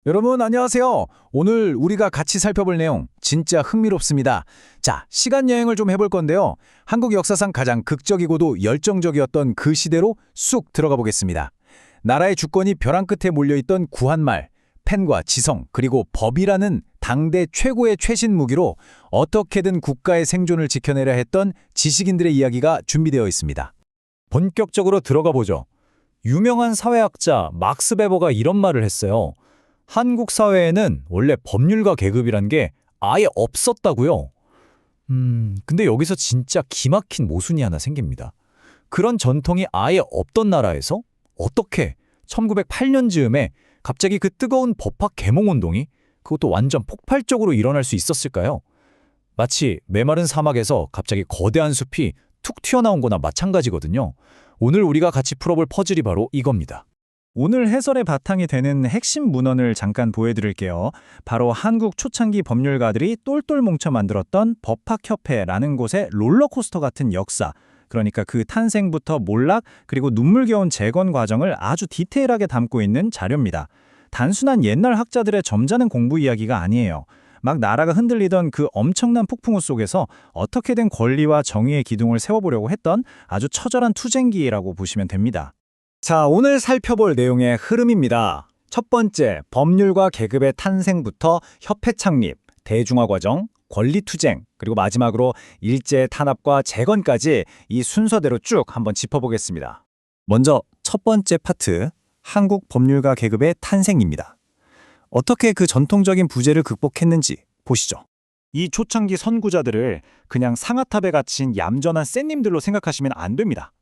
여러분 안녕하세요. 오늘 우리가 같이 살펴볼 내용 진짜 흥미롭습니다. 자, 시간 여행을 좀 해볼 건데요. 한국 역사상 가장 극적이고도 열정적이었던 그 시대로 쑥 들어가 보겠습니다. 나라의 주권이 벼랑 끝에 몰려있던 구한말, 펜과 지성, 그리고 법이라는 당대 최고의 최신 무기로 어떻게든 국가의 생존을 지켜내려 했던 지식인들의 이야기가 준비되어 있습니다. 본격적으로 들어가 보죠. 유명한 사회학자 막스 베버가 이런 말을 했어요. 한국 사회에는 원래 법률가 계급이란 게 아예 없었다고요. 근데 여기서 진짜 기막힌 모순이 하나 생깁니다. 그런 전통이 아예 없던 나라에서 어떻게 1908년 즈음에 갑자기 그 뜨거운 법학 계몽운동이 그것도 완전 폭발적으로 일어날 수 있었을까요? 마치 메마른 사막에서 갑자기 거대한 숲이 툭 튀어나온 거나 마찬가지거든요. 오늘 우리가 같이 풀어볼 퍼즐이 바로 이겁니다. 오늘 해설의 바탕이 되는 핵심 문헌을 잠깐 보여드릴게요. 바로 한국 초창기 법률가들이 똘똘 뭉쳐 만들었던 법학협회라는 곳의 롤러코스터 같은 역사, 그러니까 그 탄생부터 몰락 그리고 눈물겨운 재건 과정을 아주 디테일하게 담고 있는 자료입니다. 단순한 옛날 학자들의 점잖은 공부 이야기가 아니에요. 막 나라가 흔들리던 그 엄청난 폭풍우 속에서 어떻게든 권리와 정의의 기둥을 세워보려고 했던 아주 처절한 투쟁기라고 보시면 됩니다. 자, 오늘 살펴볼 내용의 흐름입니다. 첫 번째, 법률과 계급의 탄생부터 협회 창립, 대중화 과정, 권리투쟁, 그리고 마지막으로 일제 탄압과 재건까지 이 순서대로 쭉 한번 짚어보겠습니다. 먼저 첫 번째 파트, 한국 법률가 계급의 탄생입니다. 어떻게 그 전통적인 부재를 극복했는지 보시죠. 이 초창기 선구자들을 그냥 상아탑에 갇힌 얌전한 仙님들로 생각하시면 안 됩니다.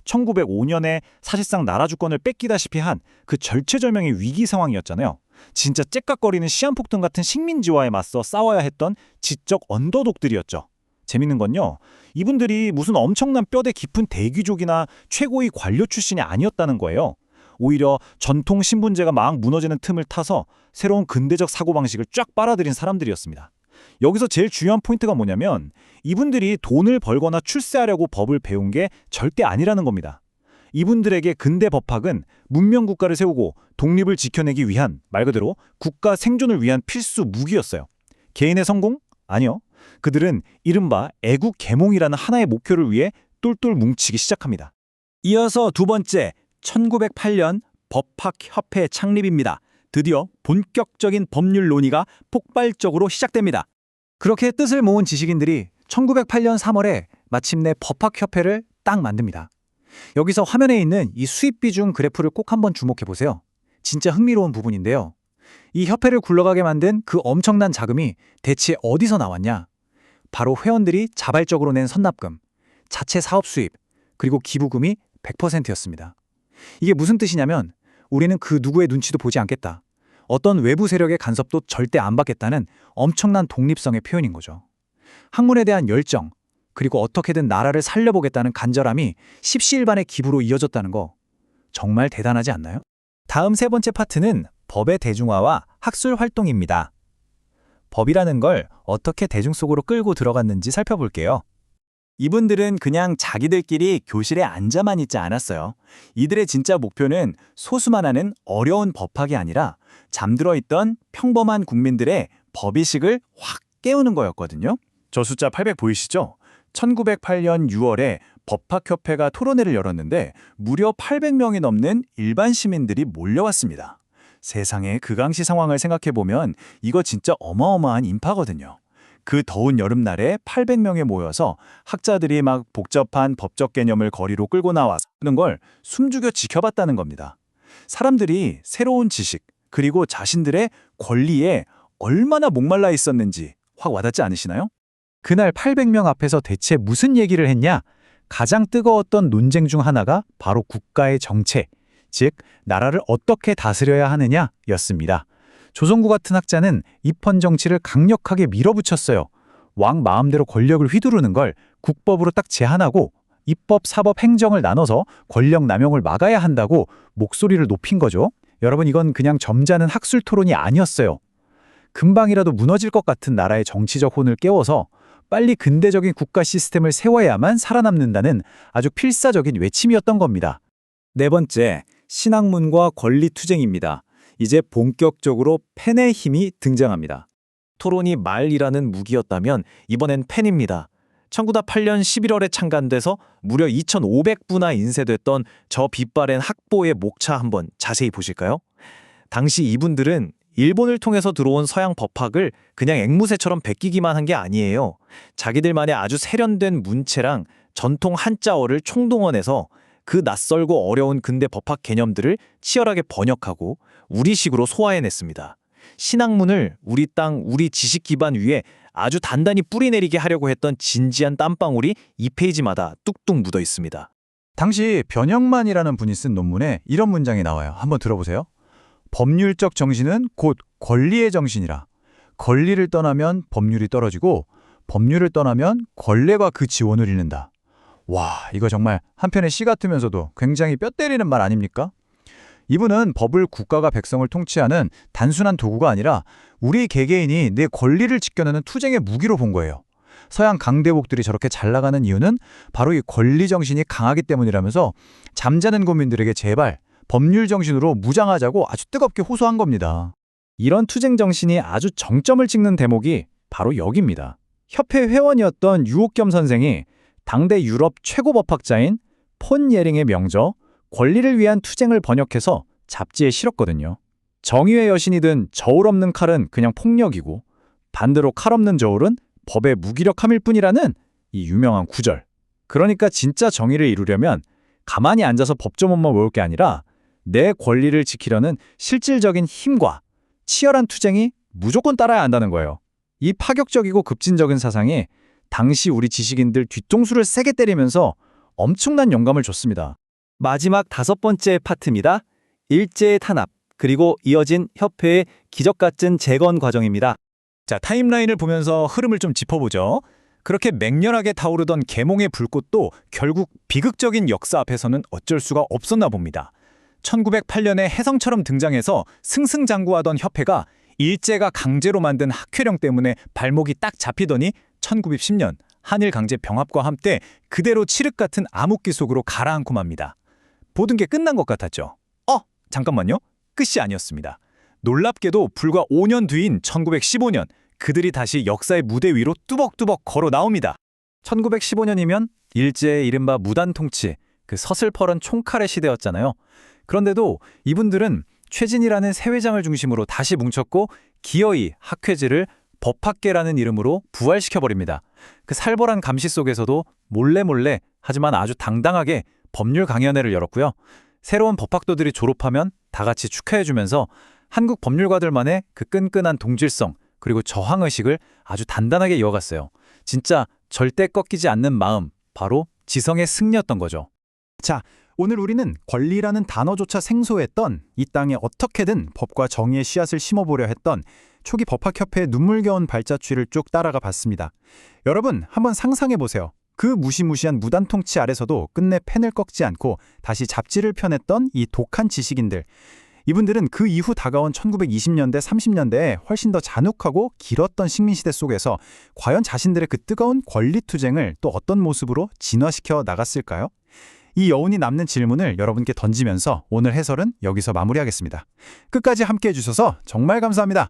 1905년에 사실상 나라 주권을 뺏기다시피 한 그 절체절명의 위기 상황이었잖아요. 진짜 째깍거리는 시한폭탄 같은 식민지와에 맞서 싸워야 했던 지적 언더독들이었죠. 재밌는 건요, 이분들이 무슨 엄청난 뼈대 깊은 대귀족이나 최고위 관료 출신이 아니었다는 거예요. 오히려 전통 신분제가 막 무너지는 틈을 타서 새로운 근대적 사고방식을 쫙 빨아들인 사람들이었습니다. 여기서 제일 중요한 포인트가 뭐냐면 이분들이 돈을 벌거나 출세하려고 법을 배운 게 절대 아니라는 겁니다. 이분들에게 근대 법학은 문명국가를 세우고 독립을 지켜내기 위한, 말 그대로 국가 생존을 위한 필수 무기였어요. 개인의 성공? 아니요. 그들은 이른바 애국 계몽이라는 하나의 목표를 위해 똘똘 뭉치기 시작합니다. 이어서 두 번째, 1908년 법학협회 창립입니다. 드디어 본격적인 법률 논의가 폭발적으로 시작됩니다. 그렇게 뜻을 모은 지식인들이 1908년 3월에 마침내 법학협회를 딱 만듭니다. 여기서 화면에 있는 이 수입 비중 그래프를 꼭 한번 주목해 보세요. 진짜 흥미로운 부분인데요. 이 협회를 굴러가게 만든 그 엄청난 자금이 대체 어디서 나왔냐? 바로 회원들이 자발적으로 낸 선납금, 자체 사업 수입, 그리고 기부금이 100%였습니다. 이게 무슨 뜻이냐면 우리는 그 누구의 눈치도 보지 않겠다. 어떤 외부 세력의 간섭도 절대 안 받겠다는 엄청난 독립성의 표현인 거죠. 학문에 대한 열정, 그리고 어떻게든 나라를 살려보겠다는 간절함이 십시일반의 기부로 이어졌다는 거 정말 대단하지 않나요? 다음 세 번째 파트는 법의 대중화와 학술 활동입니다. 법이라는 걸 어떻게 대중 속으로 끌고 들어갔는지 살펴볼게요. 이분들은 그냥 자기들끼리 교실에 앉아만 있지 않았어요. 이들의 진짜 목표는 소수만 하는 어려운 법학이 아니라 잠들어 있던 평범한 국민들의 법의식을 확 깨우는 거였거든요. 저 숫자 800 보이시죠? 1908년 6월에 법학협회가 토론회를 열었는데 무려 800명이 넘는 일반 시민들이 몰려왔습니다. 세상에, 그 당시 상황을 생각해보면 이거 진짜 어마어마한 인파거든요. 그 더운 여름날에 800명에 모여서 학자들이 막 복잡한 법적 개념을 거리로 끌고 나와서 하는 걸 숨죽여 지켜봤다는 겁니다. 사람들이 새로운 지식, 그리고 자신들의 권리에 얼마나 목말라 있었는지 확 와닿지 않으시나요? 그날 800명 앞에서 대체 무슨 얘기를 했냐? 가장 뜨거웠던 논쟁 중 하나가 바로 국가의 정체, 즉 나라를 어떻게 다스려야 하느냐였습니다. 조성구 같은 학자는 입헌 정치를 강력하게 밀어붙였어요. 왕 마음대로 권력을 휘두르는 걸 국법으로 딱 제한하고 입법, 사법, 행정을 나눠서 권력 남용을 막아야 한다고 목소리를 높인 거죠. 여러분, 이건 그냥 점잖은 학술 토론이 아니었어요. 금방이라도 무너질 것 같은 나라의 정치적 혼을 깨워서 빨리 근대적인 국가 시스템을 세워야만 살아남는다는 아주 필사적인 외침이었던 겁니다. 네 번째, 신학문과 권리투쟁입니다. 이제 본격적으로 펜의 힘이 등장합니다. 토론이 말이라는 무기였다면 이번엔 펜입니다. 1908년 11월에 창간돼서 무려 2,500부나 인쇄됐던 저 빛바랜 학보의 목차 한번 자세히 보실까요? 당시 이분들은 일본을 통해서 들어온 서양 법학을 그냥 앵무새처럼 베끼기만 한 게 아니에요. 자기들만의 아주 세련된 문체랑 전통 한자어를 총동원해서 그 낯설고 어려운 근대 법학 개념들을 치열하게 번역하고 우리식으로 소화해냈습니다. 신학문을 우리 땅, 우리 지식 기반 위에 아주 단단히 뿌리내리게 하려고 했던 진지한 땀방울이 이 페이지마다 뚝뚝 묻어 있습니다. 당시 변형만이라는 분이 쓴 논문에 이런 문장이 나와요. 한번 들어보세요. 법률적 정신은 곧 권리의 정신이라. 권리를 떠나면 법률이 떨어지고 법률을 떠나면 권례가 그 지원을 잃는다. 와, 이거 정말 한편의 시 같으면서도 굉장히 뼈 때리는 말 아닙니까? 이분은 법을 국가가 백성을 통치하는 단순한 도구가 아니라 우리 개개인이 내 권리를 지켜내는 투쟁의 무기로 본 거예요. 서양 강대국들이 저렇게 잘 나가는 이유는 바로 이 권리 정신이 강하기 때문이라면서 잠자는 국민들에게 제발 법률 정신으로 무장하자고 아주 뜨겁게 호소한 겁니다. 이런 투쟁 정신이 아주 정점을 찍는 대목이 바로 여기입니다. 협회 회원이었던 유옥겸 선생이 당대 유럽 최고 법학자인 폰 예링의 명저 권리를 위한 투쟁을 번역해서 잡지에 실었거든요. 정의의 여신이든 저울 없는 칼은 그냥 폭력이고 반대로 칼 없는 저울은 법의 무기력함일 뿐이라는 이 유명한 구절. 그러니까 진짜 정의를 이루려면 가만히 앉아서 법조문만 외울 게 아니라 내 권리를 지키려는 실질적인 힘과 치열한 투쟁이 무조건 따라야 한다는 거예요. 이 파격적이고 급진적인 사상이 당시 우리 지식인들 뒤통수를 세게 때리면서 엄청난 영감을 줬습니다. 마지막 5번째 파트입니다. 일제의 탄압, 그리고 이어진 협회의 기적 같은 재건 과정입니다. 자, 타임라인을 보면서 흐름을 좀 짚어보죠. 그렇게 맹렬하게 타오르던 계몽의 불꽃도 결국 비극적인 역사 앞에서는 어쩔 수가 없었나 봅니다. 1908년에 혜성처럼 등장해서 승승장구하던 협회가 일제가 강제로 만든 학회령 때문에 발목이 딱 잡히더니 1910년 한일 강제 병합과 함께 그대로 칠흑 같은 암흑기 속으로 가라앉고 맙니다. 모든 게 끝난 것 같았죠. 잠깐만요. 끝이 아니었습니다. 놀랍게도 불과 5년 뒤인 1915년 그들이 다시 역사의 무대 위로 뚜벅뚜벅 걸어 나옵니다. 1915년이면 일제의 이른바 무단통치, 그 서슬퍼런 총칼의 시대였잖아요. 그런데도 이분들은 최진이라는 새 회장을 중심으로 다시 뭉쳤고 기어이 학회지를 법학계라는 이름으로 부활시켜버립니다. 그 살벌한 감시 속에서도 몰래 하지만 아주 당당하게 법률 강연회를 열었고요. 새로운 법학도들이 졸업하면 다 같이 축하해주면서 한국 법률가들만의 그 끈끈한 동질성 그리고 저항의식을 아주 단단하게 이어갔어요. 진짜 절대 꺾이지 않는 마음, 바로 지성의 승리였던 거죠. 자, 오늘 우리는 권리라는 단어조차 생소했던 이 땅에 어떻게든 법과 정의의 씨앗을 심어보려 했던 초기 법학협회의 눈물겨운 발자취를 쭉 따라가 봤습니다. 여러분, 한번 상상해보세요. 그 무시무시한 무단통치 아래서도 끝내 펜을 꺾지 않고 다시 잡지를 펴냈던 이 독한 지식인들. 이분들은 그 이후 다가온 1920년대, 30년대에 훨씬 더 잔혹하고 길었던 식민시대 속에서 과연 자신들의 그 뜨거운 권리투쟁을 또 어떤 모습으로 진화시켜 나갔을까요? 이 여운이 남는 질문을 여러분께 던지면서 오늘 해설은 여기서 마무리하겠습니다. 끝까지 함께해 주셔서 정말 감사합니다.